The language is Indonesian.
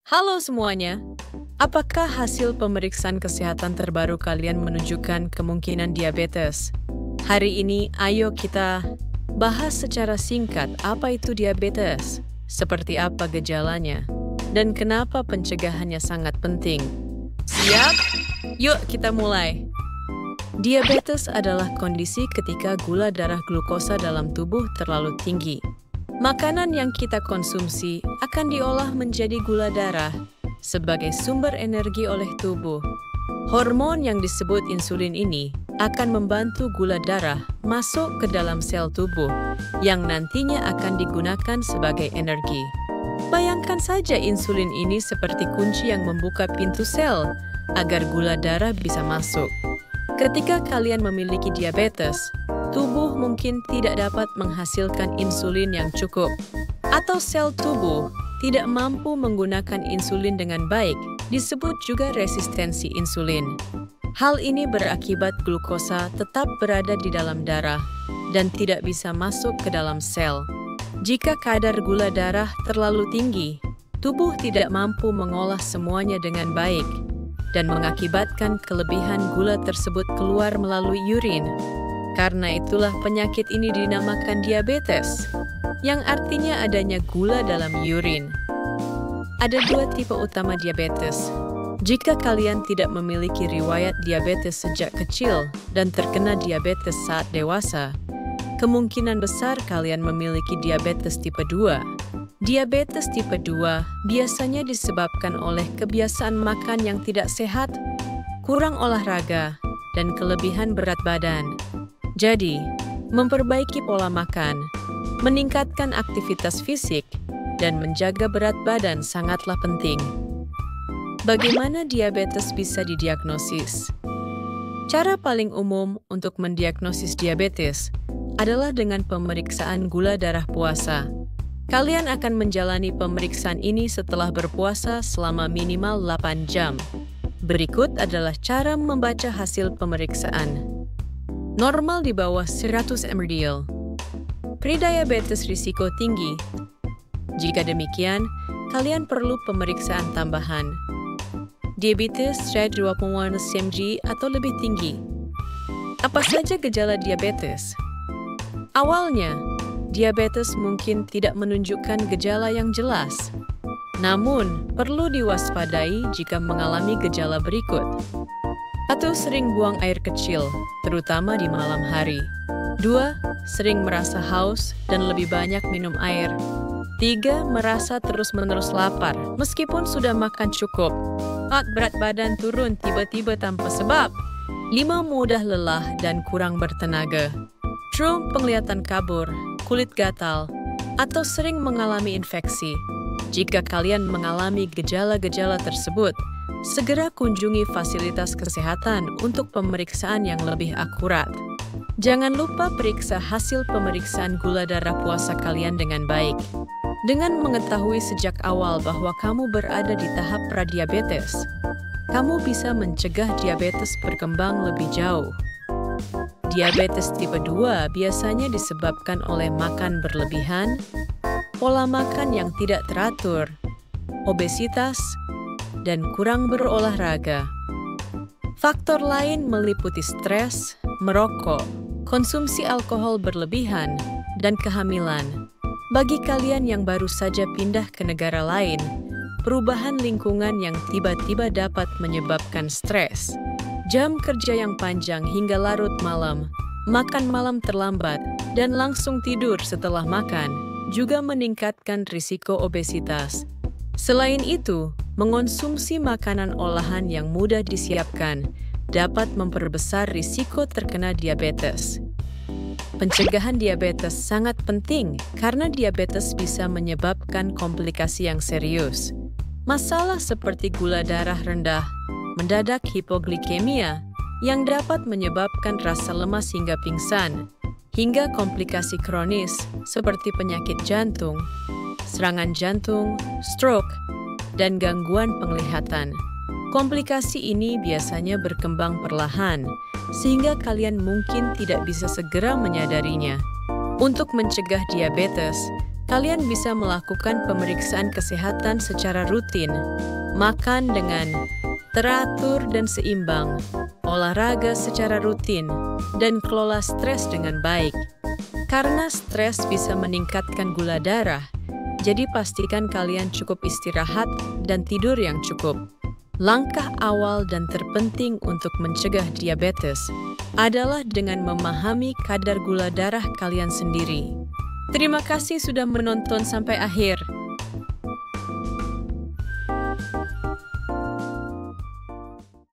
Halo semuanya, apakah hasil pemeriksaan kesehatan terbaru kalian menunjukkan kemungkinan diabetes? Hari ini, ayo kita bahas secara singkat apa itu diabetes, seperti apa gejalanya, dan kenapa pencegahannya sangat penting. Siap? Yuk kita mulai. Diabetes adalah kondisi ketika gula darah glukosa dalam tubuh terlalu tinggi. Makanan yang kita konsumsi akan diolah menjadi gula darah sebagai sumber energi oleh tubuh. Hormon yang disebut insulin ini akan membantu gula darah masuk ke dalam sel tubuh yang nantinya akan digunakan sebagai energi. Bayangkan saja insulin ini seperti kunci yang membuka pintu sel agar gula darah bisa masuk. Ketika kalian memiliki diabetes, tubuh mungkin tidak dapat menghasilkan insulin yang cukup, atau sel tubuh tidak mampu menggunakan insulin dengan baik, disebut juga resistensi insulin. Hal ini berakibat glukosa tetap berada di dalam darah dan tidak bisa masuk ke dalam sel. Jika kadar gula darah terlalu tinggi, tubuh tidak mampu mengolah semuanya dengan baik dan mengakibatkan kelebihan gula tersebut keluar melalui urin. Karena itulah penyakit ini dinamakan diabetes, yang artinya adanya gula dalam urin. Ada dua tipe utama diabetes. Jika kalian tidak memiliki riwayat diabetes sejak kecil dan terkena diabetes saat dewasa, kemungkinan besar kalian memiliki diabetes tipe 2. Diabetes tipe 2 biasanya disebabkan oleh kebiasaan makan yang tidak sehat, kurang olahraga, dan kelebihan berat badan. Jadi, memperbaiki pola makan, meningkatkan aktivitas fisik, dan menjaga berat badan sangatlah penting. Bagaimana diabetes bisa didiagnosis? Cara paling umum untuk mendiagnosis diabetes adalah dengan pemeriksaan gula darah puasa. Kalian akan menjalani pemeriksaan ini setelah berpuasa selama minimal 8 jam. Berikut adalah cara membaca hasil pemeriksaan. Normal di bawah 100 mg. Prediabetes risiko tinggi. Jika demikian, kalian perlu pemeriksaan tambahan. Diabetes stage 20 mg atau lebih tinggi. Apa saja gejala diabetes? Awalnya, diabetes mungkin tidak menunjukkan gejala yang jelas. Namun, perlu diwaspadai jika mengalami gejala berikut. 1. Sering buang air kecil, terutama di malam hari. 2. Sering merasa haus dan lebih banyak minum air. 3. Merasa terus-menerus lapar, meskipun sudah makan cukup. 4. Berat badan turun tiba-tiba tanpa sebab. 5. Mudah lelah dan kurang bertenaga. 6. Penglihatan kabur, kulit gatal, atau sering mengalami infeksi. Jika kalian mengalami gejala-gejala tersebut, segera kunjungi fasilitas kesehatan untuk pemeriksaan yang lebih akurat. Jangan lupa periksa hasil pemeriksaan gula darah puasa kalian dengan baik. Dengan mengetahui sejak awal bahwa kamu berada di tahap pradiabetes, kamu bisa mencegah diabetes berkembang lebih jauh. Diabetes tipe 2 biasanya disebabkan oleh makan berlebihan, pola makan yang tidak teratur, obesitas, dan kurang berolahraga. Faktor lain meliputi stres, merokok, konsumsi alkohol berlebihan, dan kehamilan. Bagi kalian yang baru saja pindah ke negara lain, perubahan lingkungan yang tiba-tiba dapat menyebabkan stres. Jam kerja yang panjang hingga larut malam, makan malam terlambat, dan langsung tidur setelah makan juga meningkatkan risiko obesitas. Selain itu, mengonsumsi makanan olahan yang mudah disiapkan dapat memperbesar risiko terkena diabetes. Pencegahan diabetes sangat penting karena diabetes bisa menyebabkan komplikasi yang serius. Masalah seperti gula darah rendah, mendadak hipoglikemia yang dapat menyebabkan rasa lemas hingga pingsan, hingga komplikasi kronis seperti penyakit jantung, serangan jantung, stroke, dan gangguan penglihatan. Komplikasi ini biasanya berkembang perlahan, sehingga kalian mungkin tidak bisa segera menyadarinya. Untuk mencegah diabetes, Kalian bisa melakukan pemeriksaan kesehatan secara rutin, makan dengan teratur dan seimbang, olahraga secara rutin, dan kelola stres dengan baik. Karena stres bisa meningkatkan gula darah, jadi pastikan kalian cukup istirahat dan tidur yang cukup. Langkah awal dan terpenting untuk mencegah diabetes adalah dengan memahami kadar gula darah kalian sendiri. Terima kasih sudah menonton sampai akhir.